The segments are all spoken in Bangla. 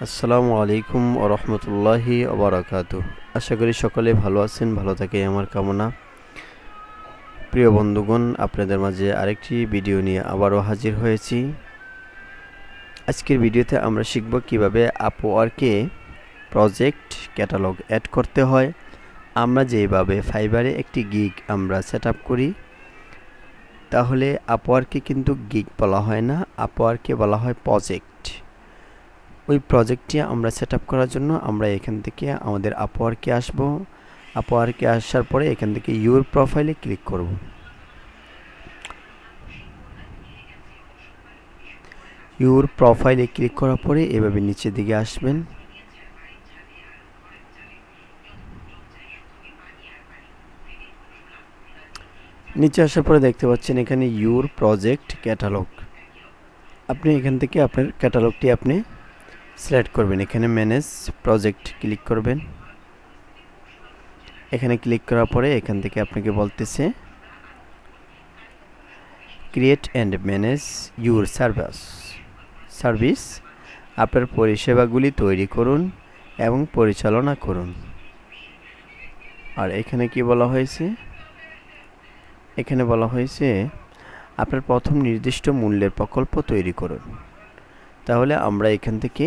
আসসালামু আলাইকুম ওয়া রাহমাতুল্লাহি ওয়া বারাকাতুহু। আশা করি সকলে ভালো আছেন, ভালো থাকে আমার কামনা। প্রিয় বন্ধুগণ, আপনাদের মাঝে আরেকটি ভিডিও নিয়ে আবারও হাজির হয়েছি। আজকের ভিডিওতে আমরা শিখব কিভাবে আপওয়ার্কে প্রজেক্ট ক্যাটালগ অ্যাড করতে হয়। আমরা যেভাবে ফাইবারে একটি গিগ আমরা সেটআপ করি, তাহলে আপওয়ার্কে কিন্তু গিগ বলা হয় না, আপওয়ার্কে বলা হয় প্রজেক্ট। ওই প্রজেক্টটি আমরা সেটআপ করার জন্য আমরা এখান থেকে আমাদের আপওয়ার্কে আসব। আপওয়ার্কে আসার পরে এখান থেকে ইউর প্রোফাইলে ক্লিক করব। ইউর প্রোফাইলে ক্লিক করার পরে এভাবে নিচের দিকে আসবেন। নিচে আসার পরে দেখতে পাচ্ছেন এখানে ইউর প্রজেক্ট ক্যাটালগ। আপনি এখান থেকে আপনার ক্যাটালগটি আপনি সিলেক্ট করবেন। এখানে ম্যানেজ প্রজেক্ট ক্লিক করবেন। এখানে ক্লিক করার পরে এখান থেকে আপনাকে বলতেছে create and manage your service. আপনার পরিষেবাগুলি তৈরি করুন এবং পরিচালনা করুন। আর এখানে কি বলা হয়েছে? এখানে বলা হয়েছে আপনার প্রথম নির্দিষ্ট মূল্যের প্রকল্প তৈরি করুন। তাহলে আমরা এখান থেকে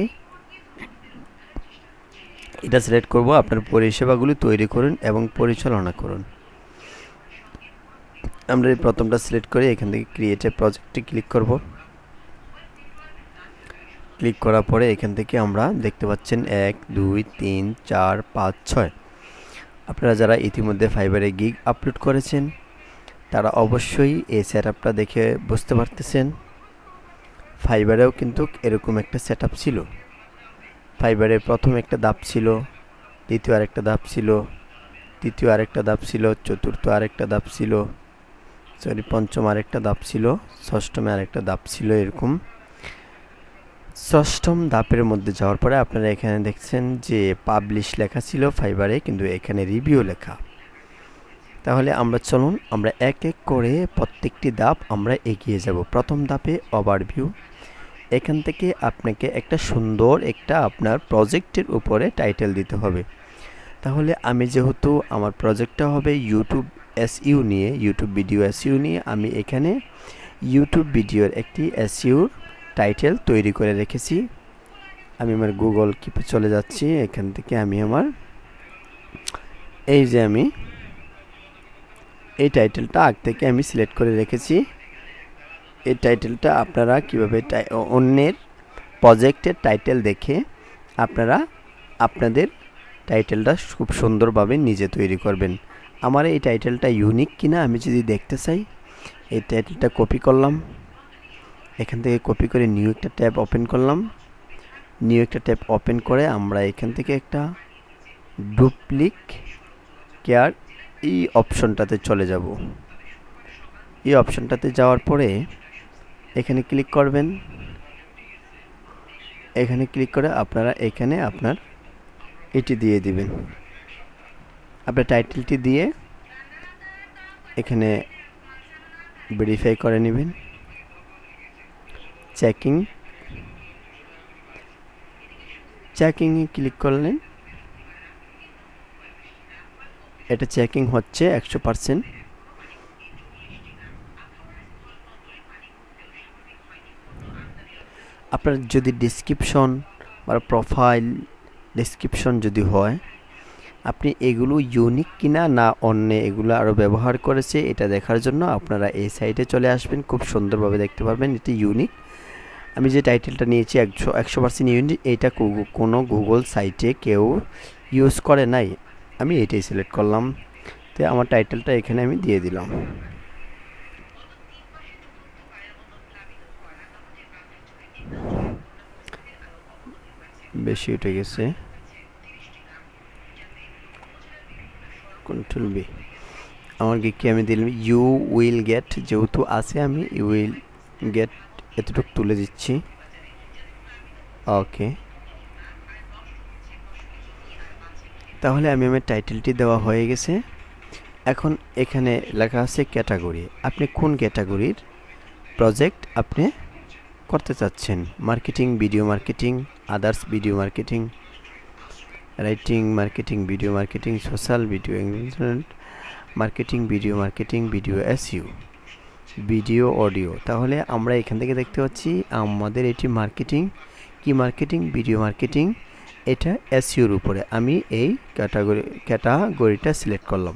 এটা সিলেক্ট করব, আপনার পরিষেবাগুলি তৈরি করুন এবং পরিচালনা করুন। আমরা এই প্রথমটা সিলেক্ট করে এখান থেকে ক্রিয়েট এ প্রজেক্টে ক্লিক করব। ক্লিক করার পরে এখান থেকে আমরা দেখতে পাচ্ছেন 1 2 3 4 5 6। আপনারা যারা ইতিমধ্যে ফাইবারে গিগ আপলোড করেছেন তারা অবশ্যই এই সেটআপটা দেখে বুঝতে পারতেছেন। ফাইবারেও কিন্তু এরকম একটা সেটআপ ছিল। ফাইবারের প্রথম একটা ধাপ ছিল, দ্বিতীয় আরেকটা ধাপ ছিল, তৃতীয় আরেকটা ধাপ ছিল, চতুর্থ আরেকটা ধাপ ছিল, পঞ্চম আরেকটা ধাপ ছিল, ষষ্ঠমে আরেকটা ধাপ ছিল। এরকম ষষ্ঠম ধাপের মধ্যে যাওয়ার পরে আপনারা এখানে দেখছেন যে পাবলিশ লেখা ছিল ফাইবারে, কিন্তু এখানে রিভিউ লেখা। তাহলে চলুন আমরা এক এক করে প্রত্যেকটি ধাপ আমরা এগিয়ে যাব। প্রথম ধাপে ওভারভিউ। এখান থেকে আপনাকে একটা সুন্দর আপনার প্রজেক্টের উপরে টাইটেল দিতে হবে। তাহলে আমি যেহেতু আমার প্রজেক্টটা হবে ইউটিউব এসইউ নিয়ে, ইউটিউব ভিডিও এসইউ নিয়ে, আমি এখানে ইউটিউব ভিডিওর একটি এসইউর টাইটেল তৈরি করে রেখেছি। আমি আমার গুগল কিপে চলে যাচ্ছি। এখান থেকে আমি আমার আমি এই টাইটেলটা আগ থেকে আমি সিলেক্ট করে রেখেছি। এই টাইটেলটা আপনারা কীভাবে অন্যের প্রজেক্টের টাইটেল দেখে আপনারা আপনাদের টাইটেলটা খুব সুন্দরভাবে নিজে তৈরি করবেন। আমার এই টাইটেলটা ইউনিক কিনা আমি যদি দেখতে চাই, এই টাইটেলটা কপি করলাম। এখান থেকে কপি করে নিউ একটা ট্যাব ওপেন করলাম। নিউ একটা ট্যাব ওপেন করে আমরা এখান থেকে একটা ডুপ্লিকেট এই অপশনটাতে চলে যাব। এই অপশনটাতে যাওয়ার পরে এখানে ক্লিক করবেন। এখানে ক্লিক করে আপনারা এখানে আপনার এটি দিয়ে দিবেন। আপনার টাইটেলটি দিয়ে এখানে ভেরিফাই করে নেবেন। চেকিংয়ে ক্লিক করলেন। এটা চেকিং হচ্ছে 100%। আপনার যদি ডেসক্রিপশন বা প্রোফাইল ডেসক্রিপশন যদি হয়, আপনি এগুলো ইউনিক কিনা না অন্য এগুলো আরও ব্যবহার করেছে এটা দেখার জন্য আপনারা এই সাইটে চলে আসবেন। খুব সুন্দরভাবে দেখতে পারবেন এটি ইউনিক। আমি যে টাইটেলটা নিয়েছি 100% ইউনিক। এইটা কোনো গুগল সাইটে কেউ ইউজ করে নাই, আমি এটাই সিলেক্ট করলাম। তো আমার টাইটেলটা এখানে আমি দিয়ে দিলাম। বেশি উঠে গেছে, কন্ট্রোল বি। আমার কি আমি দিলাম ইউ উইল গেট, যেহেতু আছে আমি ইউ উইল গেট এতটুকু তুলে দিচ্ছি। ওকে, তাহলে আমার টাইটেলটি দেওয়া হয়ে গেছে। এখন এখানে লেখা আছে ক্যাটাগরি। আপনি কোন ক্যাটাগরির প্রজেক্ট আপনি করতে চাচ্ছেন, marketing, video marketing, others video marketing, writing marketing, video marketing, social video, internet marketing, video marketing, video SEO, video audio. তাহলে আমরা এখান থেকে দেখতে পাচ্ছি আমাদের এটি মার্কেটিং, কি মার্কেটিং, ভিডিও মার্কেটিং, এটা এসইওর উপরে। আমি এই ক্যাটাগরিটা সিলেক্ট করলাম।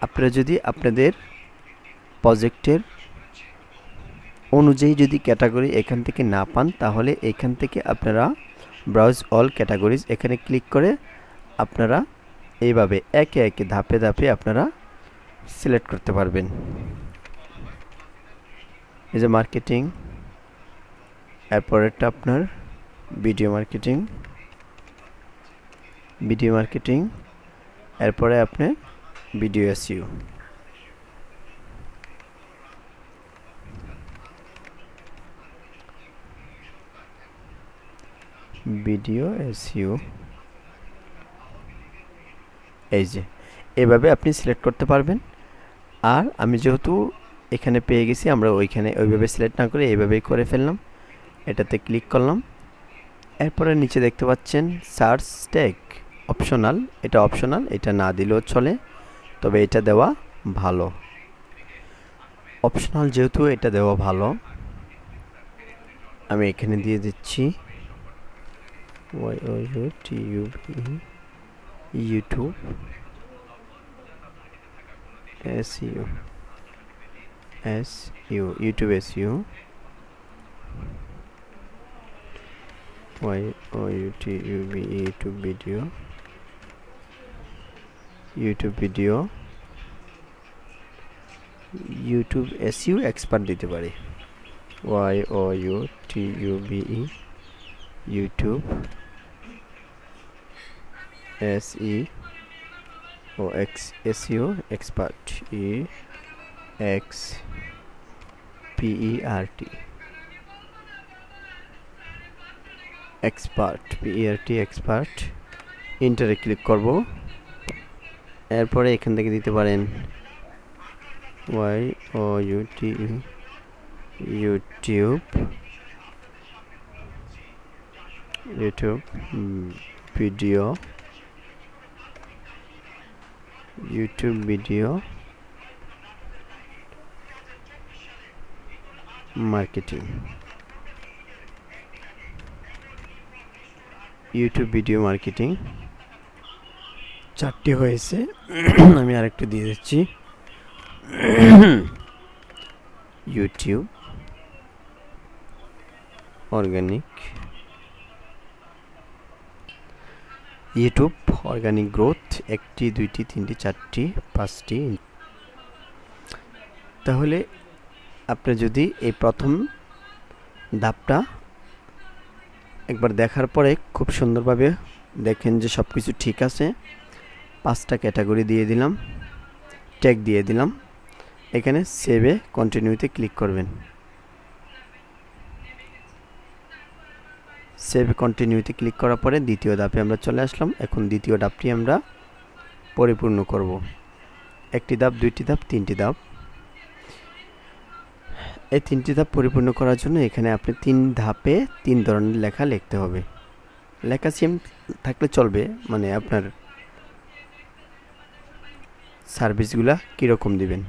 আপনারা যদি আপনাদের প্রজেক্টের অনুযায়ী যদি ক্যাটাগরি এখান থেকে না পান, তাহলে এখান থেকে আপনারা ব্রাউজ অল ক্যাটাগরিজ এখানে ক্লিক করে আপনারা এইভাবে একে একে ধাপে ধাপে আপনারা সিলেক্ট করতে পারবেন। এই যে মার্কেটিং, এরপরেরটা আপনার ভিডিও মার্কেটিং, এরপরে আপনার ভিডিও এসইও। ভিডিও এসইও, এই যে এভাবে আপনি সিলেক্ট করতে পারবেন। আর আমি যেহেতু এখানে পেয়ে গেছি, আমরা ওইভাবে সিলেক্ট না করে এইভাবেই করে ফেললাম। এটাতে ক্লিক করলাম। এরপরে নিচে দেখতে পাচ্ছেন সার্চ ট্যাগ অপশনাল, এটা অপশনাল, এটা না দিলেও চলে, তবে এটা দেওয়া ভালো। অপশনাল যেহেতু এটা দেওয়া ভালো, আমি এখানে দিয়ে দিচ্ছি YouTube SEO, YouTube SEO, YouTube video, YouTube SEO expert দিতে পারি। ইউটিউব এসইও এক্সপার্ট, এক্সপার্ট, ইন্টারে ক্লিক করব। এরপরে এখান থেকে দিতে পারেন YouTube video, marketing, YouTube video marketing. 4টি হয়েছে। আমি আরেকটু দিয়ে দিচ্ছি ইউটিউব অর্গানিক গ্রোথ, 1টি 2টি 3টি 4টি 5টি। তাহলে আপনি যদি এই প্রথম ধাপটা একবার দেখার পরে খুব সুন্দরভাবে দেখেন যে সব কিছু ঠিক আছে, 5টা ক্যাটাগরি দিয়ে দিলাম, ট্যাগ দিয়ে দিলাম, এখানে সেভে কন্টিনিউতে ক্লিক করবেন। সেভ কন্টিনিউতে ক্লিক করার পরে দ্বিতীয় ধাপে আমরা চলে আসলাম। এখন দ্বিতীয় ধাপটি আমরা পরিপূর্ণ করব। 1টি ধাপ, 2টি ধাপ, 3টি ধাপ। এই 3টি ধাপ পরিপূর্ণ করার জন্য এখানে আপনি 3 ধাপে 3 ধরনের লেখা লিখতে হবে। লেখা সেম থাকলে চলবে, মানে আপনার সার্ভিসগুলা কীরকম দিবেন।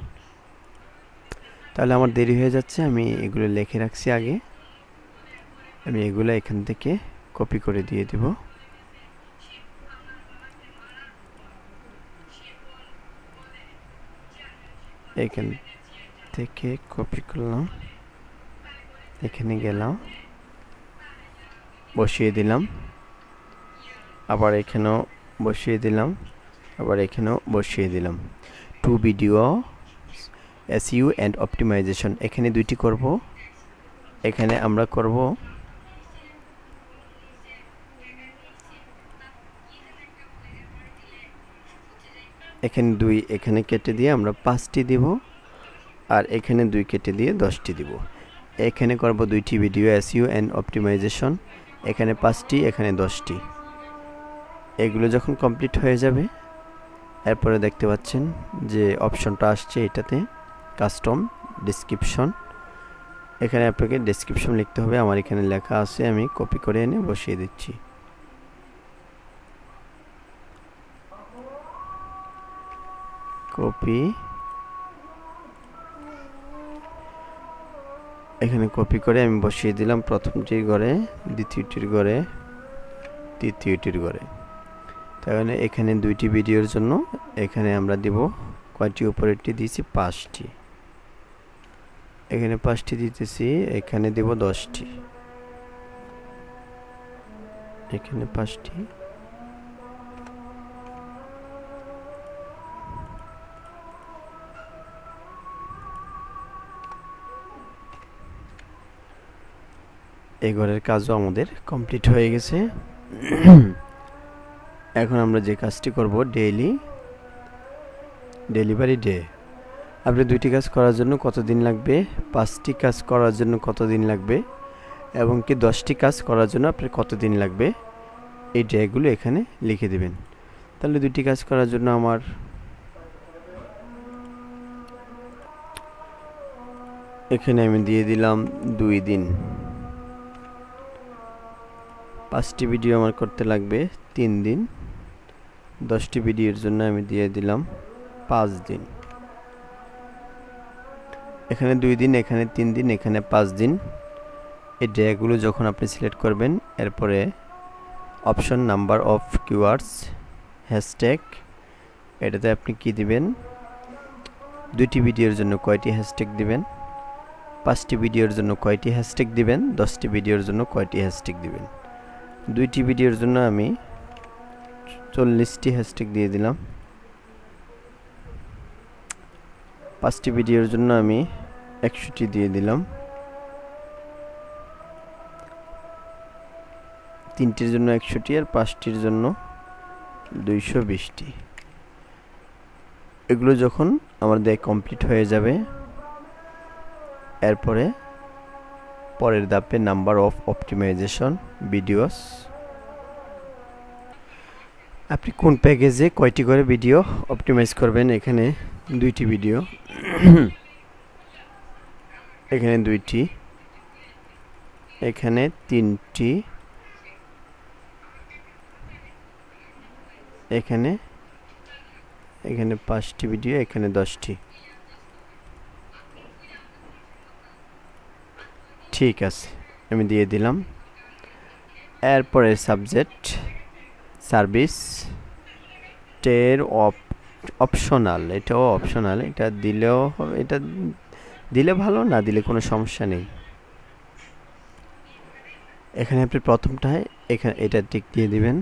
তাহলে আমার দেরি হয়ে যাচ্ছে, আমি এগুলো লিখে রাখছি আগে। আমি এগুলো এখান থেকে কপি করে দিয়ে দিব। এখান থেকে কপি করলাম, এখানে গেলাম, বসিয়ে দিলাম, আবার এখানেও বসিয়ে দিলাম, আবার এখানেও বসিয়ে দিলাম। To video SEO and optimization, এখানে 2টি করব। এখানে আমরা করব এখানে 2, এখানে কেটে দিয়ে আমরা 5টি দিব, আর এখানে 2 কেটে দিয়ে 10টি দিব। এখানে করব 2টি ভিডিও এসইও অ্যান্ড অপটিমাইজেশন, এখানে 5টি, এখানে 10টি। এগুলো যখন কমপ্লিট হয়ে যাবে, এরপরে দেখতে পাচ্ছেন যে অপশনটা আসছে, এটাতে কাস্টম ডেসক্রিপশন, এখানে আপনাকে ডেসক্রিপশন লিখতে হবে, আমার এখানে লেখা আছে, আমি কপি করে এনে বসিয়ে দিচ্ছি। কপি, এখানে কপি করে আমি বসিয়ে দিলাম প্রথমটির ঘরে, দ্বিতীয়টির ঘরে, তৃতীয়টির ঘরে। তাহলে এখানে 2টি ভিডিওর জন্য এখানে আমরা দিব কয়টি, উপরেরটি দিয়েছি 5টি, এখানে 5টি দিতেছি, এখানে দেব 10টি, এখানে 5টি, এই ঘরের কাজও আমাদের কমপ্লিট হয়ে গেছে। এখন আমরা যে কাজটি করব, ডেলিভারি ডে। আপনি 2টি কাজ করার জন্য কতদিন লাগবে, 5টি কাজ করার জন্য কতদিন লাগবে, এবং কি 10টি কাজ করার জন্য আপনার কতদিন লাগবে, এই ডেগুলো এখানে লিখে দিবেন। তাহলে 2টি কাজ করার জন্য আমার এখানে আমি দিয়ে দিলাম 2 দিন। 5টি ভিডিও আমার করতে লাগবে 3 দিন। 10টি ভিডিওর জন্য আমি দিয়ে দিলাম 5 দিন। এখানে 2 দিন, এখানে 3 দিন, এখানে 5 দিন। এই ডেগুলো যখন আপনি সিলেক্ট করবেন, এরপরে option number of keywords, hashtag, এটাতে আপনি কি দিবেন, 2টি ভিডিওর জন্য কয়টি হ্যাশট্যাগ দিবেন, 5টি ভিডিওর জন্য কয়টি হ্যাশট্যাগ দিবেন, 10টি ভিডিওর জন্য কয়টি হ্যাশট্যাগ দিবেন। 2টি ভিডিওর জন্য আমি 40টি হ্যাশট্যাগ দিয়ে দিলাম। 5টি ভিডিওর জন্য আমি 100টি দিয়ে দিলাম। 3টির জন্য 100টি, আর 5টির জন্য 220টি। এগুলো যখন আমাদের কমপ্লিট হয়ে যাবে, এরপরে পরের ধাপে নাম্বার অফ অপটিমাইজেশন ভিডিওস। আপনি কোন প্যাকেজে কয়টি করে ভিডিও অপটিমাইজ করবেন, এখানে 2টি ভিডিও, এখানে 2টি, এখানে 3টি, এখানে 5টি ভিডিও, এখানে 10টি। ঠিক আছে, আমি দিয়ে দিলাম। এরপরে সাবজেক্ট, সার্ভিস, টের অপশনাল, এটাও অপশনাল, এটা দিলেও হবে, এটা দিলে ভালো, না দিলে কোনো সমস্যা নেই। এখানে আপনি প্রথমটায় এখানে এটা টিক দিয়ে দিবেন।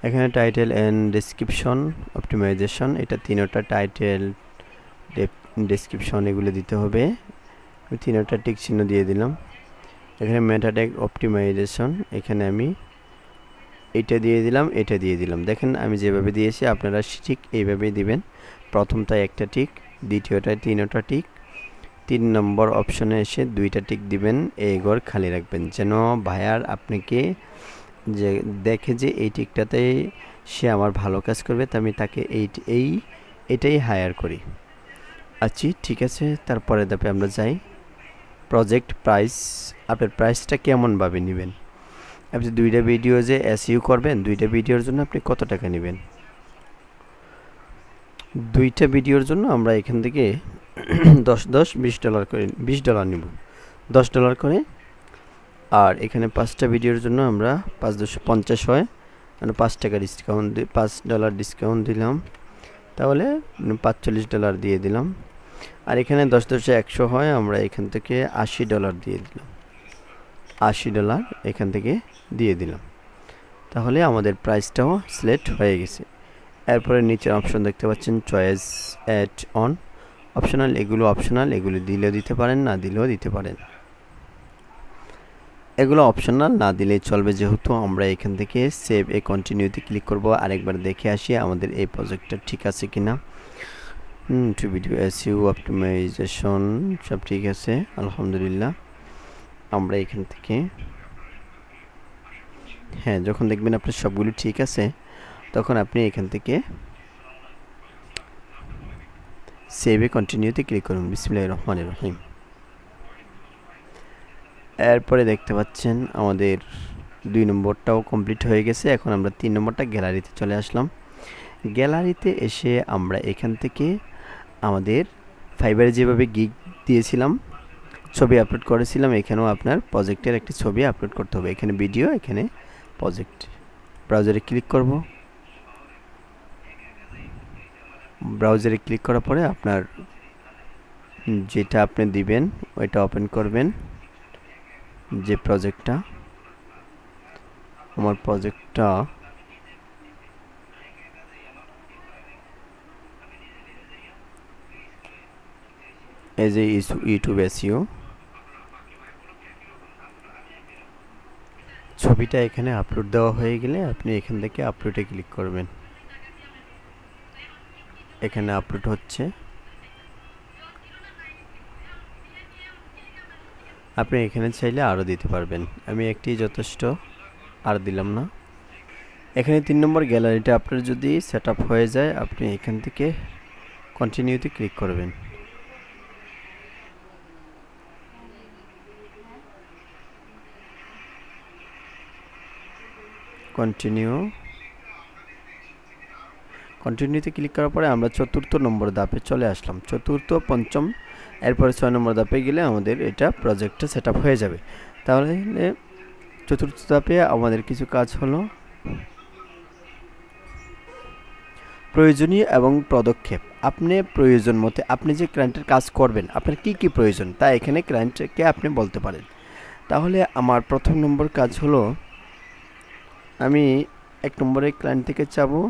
এখানে টাইটেল এন্ড ডেসক্রিপশন অপটিমাইজেশন, এটা 3টা টাইটেল, ডেসক্রিপশন এগুলো দিতে হবে। আমি 3টা টিক চিহ্ন দিয়ে দিলাম। এখানে মেটা ট্যাগ অপটিমাইজেশন, এখানে আমি এটা দিয়ে দিলাম, এটা দিয়ে দিলাম। দেখেন আমি যেভাবে দিয়েছি আপনারা ঠিক এইভাবেই দিবেন। প্রথমটায় একটা টিক, দ্বিতীয়টায় 3টা টিক, 3 নম্বর অপশনে এসে 2টা টিক দিবেন, এই ঘর খালি রাখবেন, যেন ভাইয়ার আপনাকে যে দেখে যে এই টিকটাতে সে আমার ভালো কাজ করবে, তো আমি তাকে এটাই হায়ার করি। আচ্ছা, ঠিক আছে। তারপরে ধাপে আমরা যাই, প্রজেক্ট প্রাইস। আপনার প্রাইসটা কেমনভাবে নেবেন, আপনি 2টা ভিডিও যে এসইউ করবেন, 2টা ভিডিওর জন্য আপনি কত টাকা নেবেন। 2টা ভিডিওর জন্য আমরা এখান থেকে $20 করে $20 নিব, $10 করে। আর এখানে 5টা ভিডিওর জন্য আমরা 5×50 হয়, মানে $5 ডিসকাউন্ট, $5 ডিসকাউন্ট দিলাম, তাহলে $45 দিয়ে দিলাম। আর এখানে 10×100 হয়, আমরা এখান থেকে $80 দিয়ে দিলাম, $80 এখান থেকে দিয়ে দিলাম। তাহলে আমাদের প্রাইসটাও সিলেক্ট হয়ে গেছে। এরপরে নিচের অপশন দেখতে পাচ্ছেন, চয়েস অ্যাড অন, অপশনাল, এগুলো অপশনাল, এগুলো দিলেও দিতে পারেন, না দিলেও দিতে পারেন। এগুলো অপশনাল, না দিলেই চলবে, যেহেতু আমরা এখান থেকে সেভ এ কন্টিনিউতে ক্লিক করব। আরেকবার দেখে আসি আমাদের এই প্রজেক্টটা ঠিক আছে কিনা। টু ভিডিও এসইউ অপটিমাইজেশন সব ঠিক আছে, আলহামদুলিল্লাহ। আমরা এখান থেকে, হ্যাঁ, যখন দেখবেন আপনার সবগুলো ঠিক আছে, তখন আপনি এখান থেকে সেভ এ কন্টিনিউতে ক্লিক করুন। বিসমিল্লাহির রহমানির রহিম। এরপরে দেখতে পাচ্ছেন আমাদের 2 নম্বরটাও কমপ্লিট হয়ে গেছে। এখন আমরা 3 নম্বরটা গ্যালারিতে চলে আসলাম। গ্যালারিতে এসে আমরা এখান থেকে আমাদের ফাইবারে যেভাবে গিগ দিয়েছিলাম, ছবি আপলোড করেছিলাম, এখানেও আপনার প্রজেক্টের একটি ছবি আপলোড করতে হবে। এখানে ভিডিও, এখানে প্রজেক্ট। ব্রাউজারে ক্লিক করব। ব্রাউজারে ক্লিক করার পরে আপনার যেটা আপনি দিবেন ওইটা ওপেন করবেন, যে প্রজেক্টটা। আমার প্রজেক্টটা এই যে ইউটিউব এসইও, ছবিটা এখানে আপলোড দেওয়া হয়ে গেলে আপনি এখান থেকে আপলোডে ক্লিক করবেন। এখানে আপলোড হচ্ছে। আপনি এখানে চাইলে আরও দিতে পারবেন, আমি একটি যথেষ্ট, আর দিলাম না। এখানে 3 নম্বর গ্যালারিটা আপনার যদি সেট আপ হয়ে যায়, আপনি এখান থেকে কন্টিনিউতে ক্লিক করবেন। কন্টিনিউতে ক্লিক করার পরে আমরা 4র্থ নম্বর ধাপে চলে আসলাম। 4র্থ, 5ম, এরপরে 6 নম্বর ধাপে গেলে আমাদের এটা প্রজেক্টটা সেট আপ হয়ে যাবে। তাহলে 4র্থ ধাপে আমাদের কিছু কাজ হলো প্রয়োজনীয় এবং পদক্ষেপ। আপনি প্রয়োজন মতে আপনি যে ক্লায়েন্টের কাজ করবেন, আপনার কি কি প্রয়োজন তা এখানে ক্লায়েন্টকে আপনি বলতে পারেন। তাহলে আমার 1ম নম্বর কাজ হলো, আমি 1 নম্বরে ক্লায়েন্ট থেকে চাবো,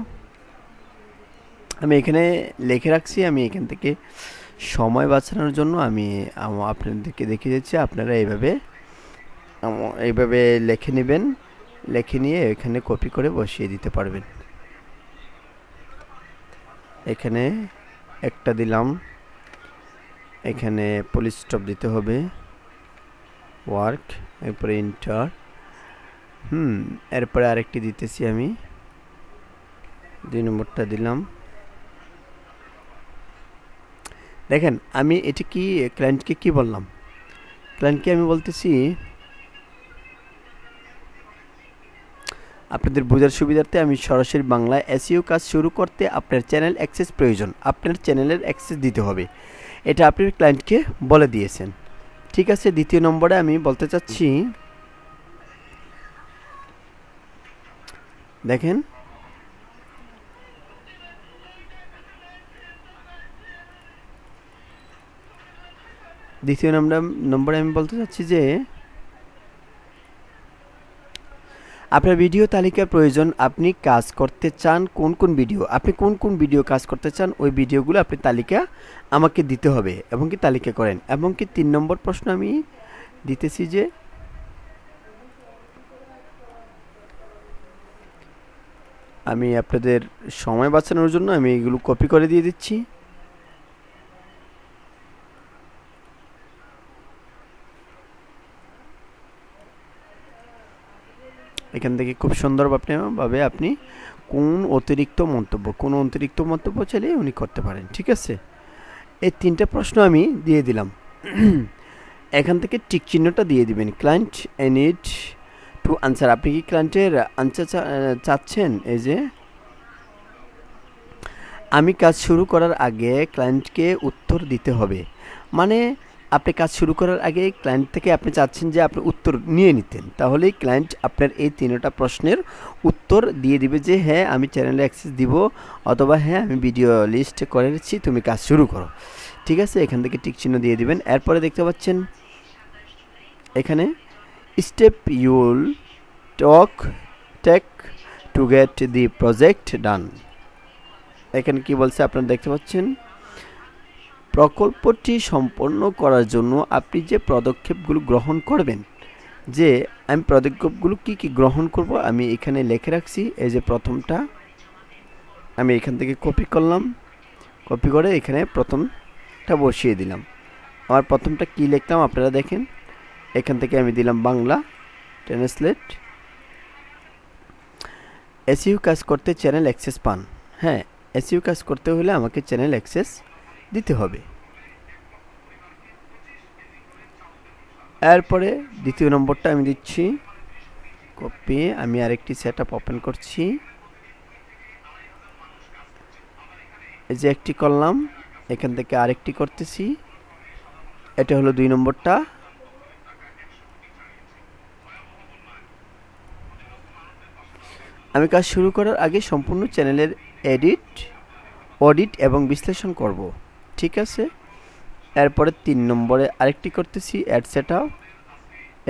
আমি এখানে লিখে রাখছি। আমি এখান থেকে সময় বাঁচানোর জন্য আমি আপনাদেরকে দেখিয়ে দিচ্ছি। আপনারা এইভাবে লিখে নেবেন, লিখে নিয়ে এখানে কপি করে বসিয়ে দিতে পারবেন। এখানে একটা দিলাম, এখানে পুলিশ স্টপ দিতে হবে, ওয়ার্ক, এরপরে ইন্টার, এরপরে আরেকটি দিতেছি আমি, 2 নম্বরটা দিলাম। দেখেন আমি এটা কি ক্লায়েন্টকে কি বললাম, ক্লায়েন্টকে আমি বলতেছি আপনাদের বোঝার সুবিধার্থে আমি সরাসরি বাংলায় এসইও কাজ শুরু করতে আপনার চ্যানেল অ্যাক্সেস প্রয়োজন, আপনার চ্যানেলের অ্যাক্সেস দিতে হবে, এটা আপনি ক্লায়েন্টকে বলে দিয়েছেন। ঠিক আছে। 2য় নম্বরে আমি বলতে চাচ্ছি, দেখেন দ্বিতীয় নম্বরে আমি বলতে চাচ্ছি যে আপনার ভিডিও তালিকার প্রয়োজন, আপনি কাজ করতে চান কোন কোন ভিডিও, আপনি কোন কোন ভিডিও কাজ করতে চান ওই ভিডিওগুলো আপনি তালিকা আমাকে দিতে হবে এবং কি তালিকা করেন। এবং কি 3 নম্বর প্রশ্ন আমি দিতেছি যে আমি আপনাদের সময় বাঁচানোর জন্য আমি এগুলো কপি করে দিয়ে দিচ্ছি। এখান থেকে খুব সুন্দরভাবে আপনি কোন অতিরিক্ত মন্তব্য চাইলে উনি করতে পারেন। ঠিক আছে। এই 3টে প্রশ্ন আমি দিয়ে দিলাম। এখান থেকে টিক চিহ্নটা দিয়ে দিবেন, client I need to answer. আপনি কি ক্লায়েন্টের আনসার চাচ্ছেন? এই যে আমি কাজ শুরু করার আগে ক্লায়েন্টকে উত্তর দিতে হবে, মানে আপনি কাজ শুরু করার আগে ক্লায়েন্ট থেকে আপনি চাচ্ছেন যে আপনি উত্তর নিয়ে নিতেন, তাহলেই ক্লায়েন্ট আপনার এই 3টা প্রশ্নের উত্তর দিয়ে দিবে যে হ্যাঁ আমি চ্যানেলে অ্যাক্সেস দিব, অথবা হ্যাঁ আমি ভিডিও লিস্ট করেছি, তুমি কাজ শুরু করো। ঠিক আছে। এখান থেকে টিক চিহ্ন দিয়ে দিবেন। এরপরে দেখতে পাচ্ছেন এখানে step you'll take to get the project done. এখানে কি বলছে আপনারা দেখতে পাচ্ছেন, প্রকল্পটি সম্পন্ন করার জন্য আপনি যে পদক্ষেপগুলো গ্রহণ করবেন, যে আমি পদক্ষেপগুলো কি কি গ্রহণ করব আমি এখানে লিখে রাখছি। এই যে প্রথমটা আমি এখান থেকে কপি করলাম, কপি করে এখানে প্রথমটা বসিয়ে দিলাম। আমার প্রথমটা কি লিখলাম আপনারা দেখেন, এখান থেকে আমি দিলাম বাংলা ট্রান্সলেট। এসইও কাজ করতে চ্যানেল অ্যাক্সেস পান। হ্যাঁ, এসইও কাজ করতে হলে আমাকে চ্যানেল অ্যাক্সেস দিতে হবে। এরপরে দ্বিতীয় নম্বরটা আমি দিচ্ছি কপি। আমি আরেকটি সেটআপ ওপেন করছি, এই যে একটি করলাম, এখান থেকে আরেকটি করতেছি, এটা হলো 2 নম্বরটা। আমি কাজ শুরু করার আগে সম্পূর্ণ চ্যানেলের অডিট এবং বিশ্লেষণ করব, ঠিক আছে। এরপরে 3 নম্বরে আরেকটি করতেছি অ্যাড সেটআপ,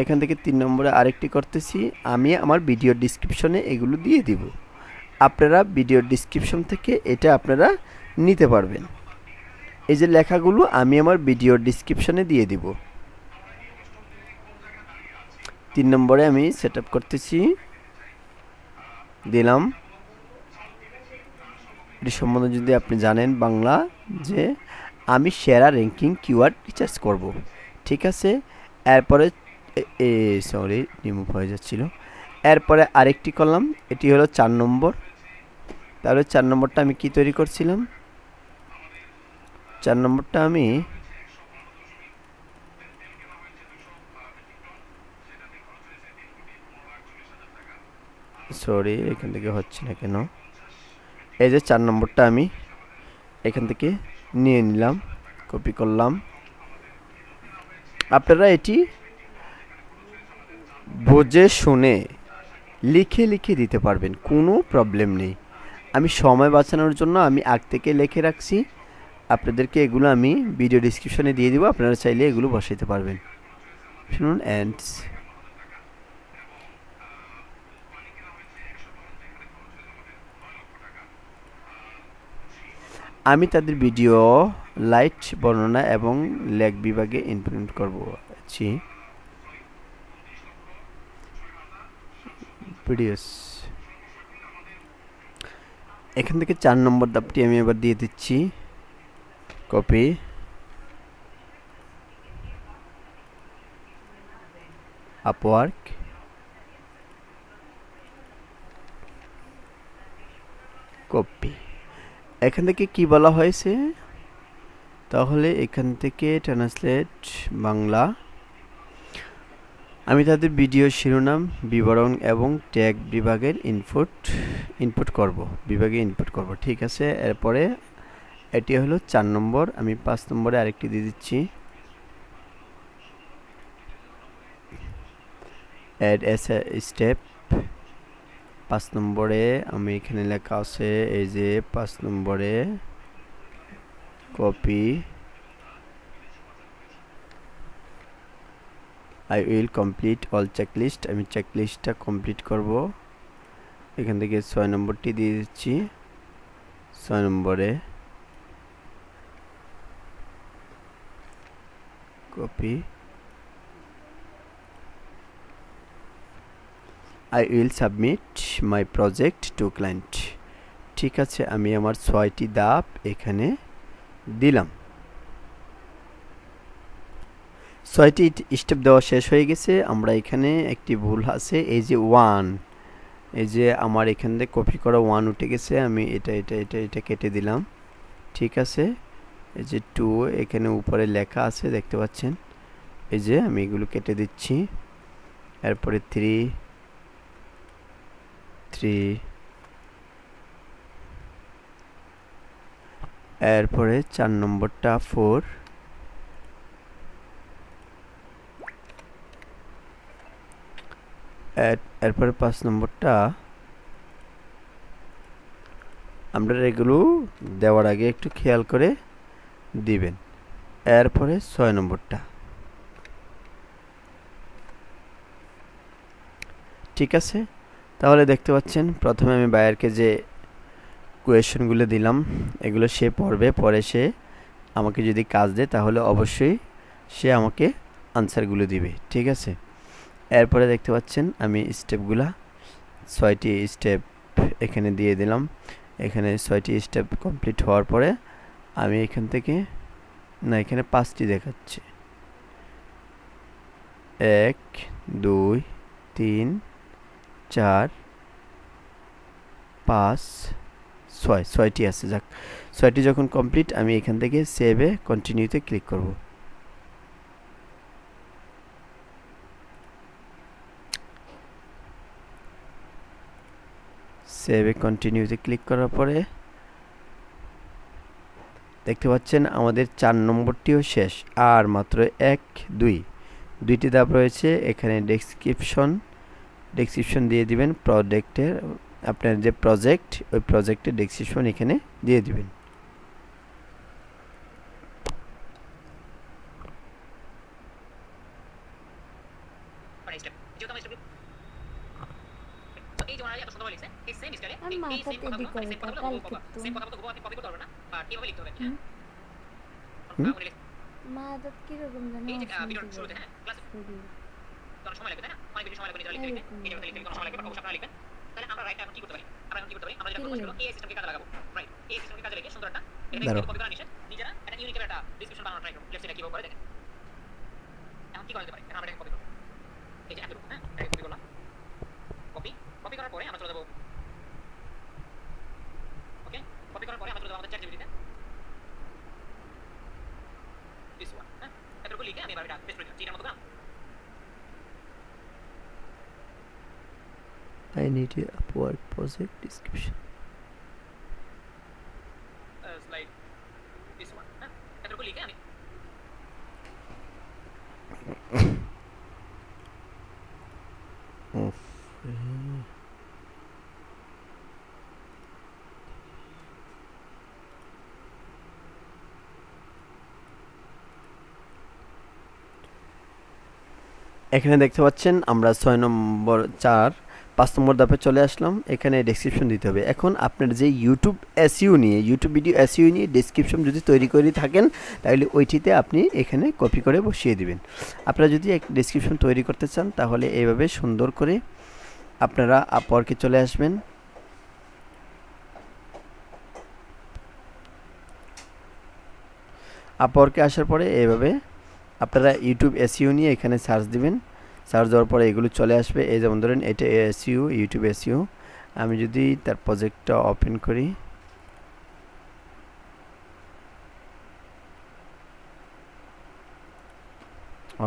এখান থেকে 3 নম্বরে আরেকটি করতেছি। আমি আমার ভিডিও ডিসক্রিপশনে এগুলো দিয়ে দিব, আপনারা ভিডিও ডিসক্রিপশন থেকে এটা আপনারা নিতে পারবেন। এই যে লেখাগুলো আমি আমার ভিডিও ডিসক্রিপশনে দিয়ে দিব। 3 নম্বরে আমি সেটআপ করতেছি, দিলাম। এটি সম্বন্ধে যদি আপনি জানেন বাংলা, যে আমি সেরা র্যাঙ্কিং কিওয়ার্ড রিসার্চ করব, ঠিক আছে। এরপরে সরি রিমুভ হয়ে যাচ্ছিল। এরপরে আরেকটি করলাম, এটি হলো 4 নম্বর। তাহলে 4 নম্বরটা আমি কি তৈরি করছিলাম, 4 নম্বরটা আমি সরি এখান থেকে হচ্ছে না কেন, এই যে 4 নম্বরটা আমি এখান থেকে নিয়ে নিলাম, কপি করলাম। আপনারা এটি বুঝে শুনে লিখে লিখে দিতে পারবেন, কোনো প্রবলেম নেই। আমি সময় বাঁচানোর জন্য আমি আগ থেকে লিখে রাখছি, আপনাদেরকে এগুলো আমি ভিডিও ডিসক্রিপশনে দিয়ে দিব, আপনারা চাইলে এগুলো বসাইতে পারবেন। শুনুন, এন্ডস আমি তাদের ভিডিও লাইট বর্ণনা এবং লেখ বিভাগে ইমপ্লিমেন্ট করছি। ভিডিওস এখান থেকে 4 নম্বর ধাপটি আমি এবার দিয়ে দিচ্ছি, কপি। Upwork, copy. এখান থেকে কি বলা হয়েছে, তাহলে এখান থেকে ট্রান্সলেট বাংলা। আমি তাদের ভিডিও শিরোনাম, বিবরণ এবং ট্যাগ বিভাগের ইনপুট করব, ঠিক আছে। এরপরে এটি হলো 4 নম্বর। আমি 5 নম্বরে আরেকটি দিয়ে দিচ্ছি, অ্যাড এস এ স্টেপ। 5 নম্বরে আমি এখানে লেখা আছে, এই যে 5 নম্বরে copy. I will complete all checklist, আমি চেকলিস্টটা কমপ্লিট করব। এখান থেকে 6 নম্বরটি দিয়ে দিচ্ছি, 6 নম্বরে copy. I will submit my project to client, ঠিক আছে। আমি আমার 6টি ধাপ এখানে দিলাম। 6টি স্টেপ দেওয়া শেষ হয়ে গেছে। আমরা এখানে একটি ভুল আছে, এই যে 1, এই যে আমার এখান থেকে কপি করা 1 উঠে গেছে, আমি এটা কেটে দিলাম, ঠিক আছে। এই যে 2 এখানে উপরে লেখা আছে দেখতে পাচ্ছেন, এই যে আমি এগুলো কেটে দিচ্ছি। এরপরে 3, এরপরে 4 নম্বরটা 4, এরপরে 5 নম্বরটা। আমরা এগুলো দেওয়ার আগে একটু খেয়াল করে দিবেন। এরপরে 6 নম্বরটা, ঠিক আছে। তাহলে দেখতে পাচ্ছেন প্রথমে আমি বায়ারকে যে কোয়েশনগুলো দিলাম এগুলো সে পড়বে, পরে সে আমাকে যদি কাজ দেয় তাহলে অবশ্যই সে আমাকে আনসারগুলো দিবে, ঠিক আছে। এরপরে দেখতে পাচ্ছেন আমি স্টেপগুলা 6টি স্টেপ এখানে দিয়ে দিলাম। এখানে 6টি স্টেপ কমপ্লিট হওয়ার পরে আমি এখান থেকে, না এখানে 5টি দেখাচ্ছে, 1 2 3 4 5 6, 6টি আছে। যাক, 6টি যখন কমপ্লিট আমি এখান থেকে সেভে কন্টিনিউতে ক্লিক করব। সেভে কন্টিনিউতে ক্লিক করার পরে দেখতে পাচ্ছেন আমাদের 4 নম্বরটিও শেষ, আর মাত্র 1 দুইটি ধাপ রয়েছে। এখানে ডেসক্রিপশন দিয়ে দিবেন প্রজেক্টের, আপনার যে প্রজেক্ট ওই প্রজেক্টের ডেসক্রিপশন এখানে দিয়ে দিবেন। I need a Upwork project description. Like this one. এতটুকু লিখে আমি এখানে দেখতে পাচ্ছেন আমরা 5 নম্বর ধাপে চলে আসলাম। এখানে ডেসক্রিপশন দিতে হবে। এখন আপনার যে ইউটিউব ভিডিও এসইও নিয়ে ডেসক্রিপশন যদি তৈরি করে থাকেন তাহলে ওইটিতে আপনি এখানে কপি করে বসিয়ে দিবেন। আপনারা যদি এক ডেসক্রিপশন তৈরি করতে চান তাহলে এইভাবে সুন্দর করে আপনারা আপওয়ার্কে চলে আসবেন। আপওয়ার্কে আসার পরে এইভাবে আপনারা ইউটিউব এসইও নিয়ে এখানে সার্চ দিবেন। সার্চ দেওয়ার পরে এগুলো চলে আসবে। এই যেমন ধরেন এটা এসইও, ইউটিউব এসইও। আমি যদি তার প্রজেক্টটা ওপেন করি,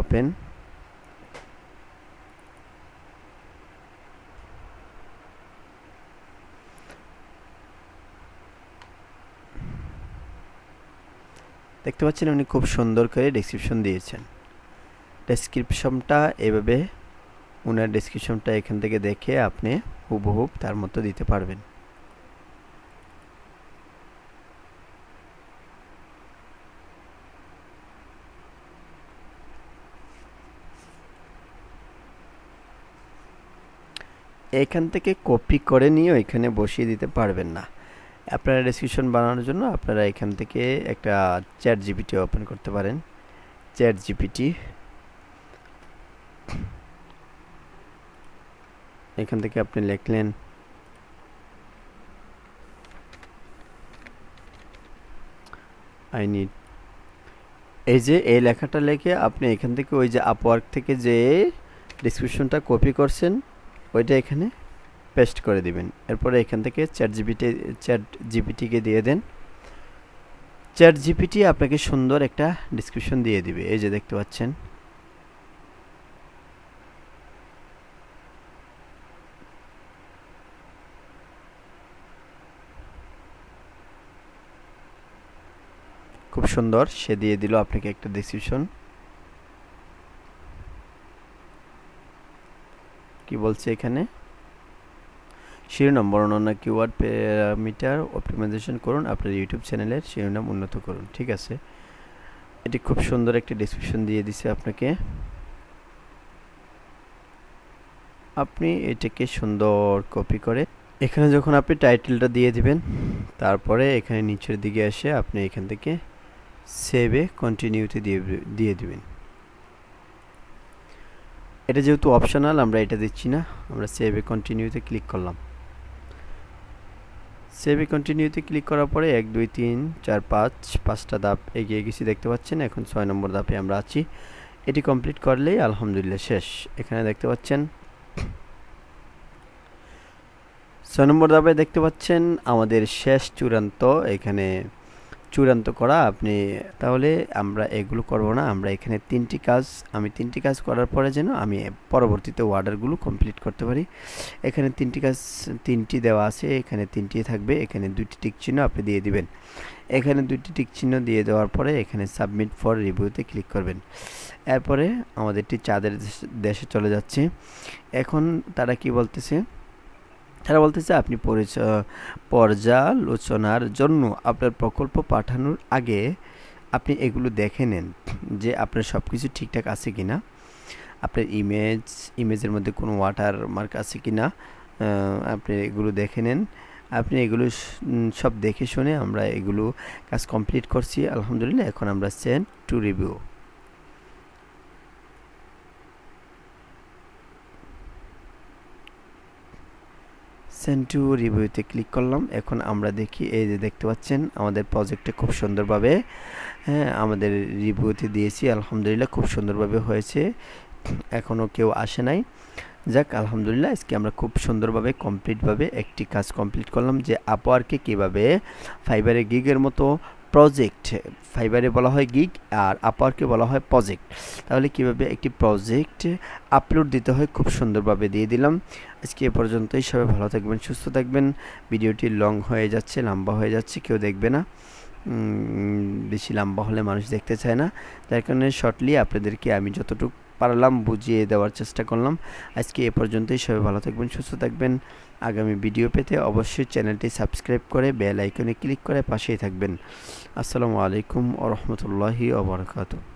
ওপেন, দেখতে পাচ্ছেন উনি খুব সুন্দর করে ডেসক্রিপশন দিয়েছেন। ডেসক্রিপশনটা এভাবে ওনার ডেসক্রিপশনটা এখান থেকে দেখে আপনি হুবহু তার মতো দিতে পারবেন। এখান থেকে কপি করে নিয়ে এখানে বসিয়ে দিতে পারবেন না। আপনারা ডেসক্রিপশন বানানোর জন্য আপনারা এখান থেকে একটা চ্যাট জিপিটি ওপেন করতে পারেন। চ্যাট জিপিটি এখান থেকে আপনি লিখলেন আই নিড, এই যে এই লেখাটা লিখে আপনি এখান থেকে ওই যে আপওয়ার্ক থেকে যে ডেসক্রিপশনটা কপি করছেন ওইটা এখানে পেস্ট করে দিবেন। এরপরে এখান থেকে চ্যাট জিপিটিকে দিয়ে দেন। চ্যাট জিপিটি আপনাকে সুন্দর একটা ডেসক্রিপশন দিয়ে দিবে। এই যে দেখতে পাচ্ছেন খুব সুন্দর সে দিয়ে দিল আপনাকে একটা ডেসক্রিপশন। কি বলছে এখানে, শিরোনাম বর্ণনা, কিওয়ার্ড, প্যারামিটার অপটিমাইজেশন করুন, আপনার ইউটিউব চ্যানেলের শিরোনাম উন্নত করুন। ঠিক আছে, এটি খুব সুন্দর একটা ডেসক্রিপশন দিয়ে দিছে আপনাকে। আপনি এটাকে সুন্দর কপি করে এখানে যখন আপনি টাইটেলটা দিয়ে দিবেন, তারপরে এখানে নিচের দিকে এসে আপনি এখান থেকে সেভে কন্টিনিউতে দিয়ে দিবেন। এটা যেহেতু অপশনাল আমরা এটা দিচ্ছি না, আমরা সেভে কন্টিনিউতে ক্লিক করলাম। সেভে কন্টিনিউতে ক্লিক করার পরে 1 2 3 4 5টা ধাপ এগিয়ে গেছি দেখতে পাচ্ছেন। এখন 6 নম্বর ধাপে আমরা আছি। এটি কমপ্লিট করলেই আলহামদুলিল্লাহ শেষ। এখানে দেখতে পাচ্ছেন 6 নম্বর ধাপে দেখতে পাচ্ছেন আমাদের শেষ চূড়ান্ত এখানে চূড়ান্ত করা আপনি, তাহলে আমরা এগুলো করব না। আমরা এখানে আমি তিনটি কাজ করার পরে যেন আমি পরবর্তীতে অর্ডারগুলো কমপ্লিট করতে পারি। এখানে তিনটি দেওয়া আছে, এখানে তিনটি থাকবে, এখানে দুইটি টিক চিহ্ন আপনি দিয়ে দিবেন। এখানে দুইটি টিক চিহ্ন দিয়ে দেওয়ার পরে এখানে সাবমিট ফর রিভিউতে ক্লিক করবেন। এরপরে আমাদেরটি চাঁদের দেশে চলে যাচ্ছে। এখন তারা কি বলতেছে, তারা বলতেছে আপনি পর্যালোচনার জন্য আপনার প্রকল্প পাঠানোর আগে আপনি এগুলো দেখে নেন যে আপনার সব কিছু ঠিকঠাক আছে কিনা, আপনার ইমেজের মধ্যে কোনো ওয়াটারমার্ক আছে কিনা, আপনি এগুলো দেখে নেন। আপনি এগুলো সব দেখে শুনে আমরা এগুলো কাজ কমপ্লিট করছি আলহামদুলিল্লাহ। এখন আমরা send to review, send to রিভিউতে ক্লিক করলাম। এখন আমরা দেখি, এই যে দেখতে পাচ্ছেন আমাদের প্রজেক্টে খুব সুন্দরভাবে আমাদের রিভিউতে দিয়েছি আলহামদুলিল্লাহ, খুব সুন্দরভাবে হয়েছে। এখনও কেউ আসে নাই, যাক আলহামদুলিল্লাহ। আজকে আমরা খুব সুন্দরভাবে কমপ্লিটভাবে একটি কাজ কমপ্লিট করলাম যে আপওয়ার্কে কীভাবে ফাইবারে গিগের মতো প্রজেক্ট, ফাইবারে বলা হয় গিগ আর আপওয়ার্কে বলা হয় প্রজেক্ট, তাহলে কিভাবে একটি প্রজেক্ট আপলোড দিতে হয় খুব সুন্দরভাবে দিয়ে দিলাম। আজকে এ পর্যন্তই, সবাই ভালো থাকবেন, সুস্থ থাকবেন। ভিডিওটি লং হয়ে যাচ্ছে, লম্বা হয়ে যাচ্ছে, কেউ দেখবে না, বেশি লম্বা হলে মানুষ দেখতে চায় না, যার কারণে শর্টলি আপনাদেরকে আমি যতটুকু পারলাম বুঝিয়ে দেওয়ার চেষ্টা করলাম। আজকে এ পর্যন্তই, সবাই ভালো থাকবেন, সুস্থ থাকবেন। আগামী ভিডিও পেতে অবশ্যই চ্যানেলটি সাবস্ক্রাইব করে বেল আইকনে ক্লিক করে পাশেই থাকবেন। আসসালামু আলাইকুম ওয়া রাহমাতুল্লাহি ওয়া বারাকাতুহু।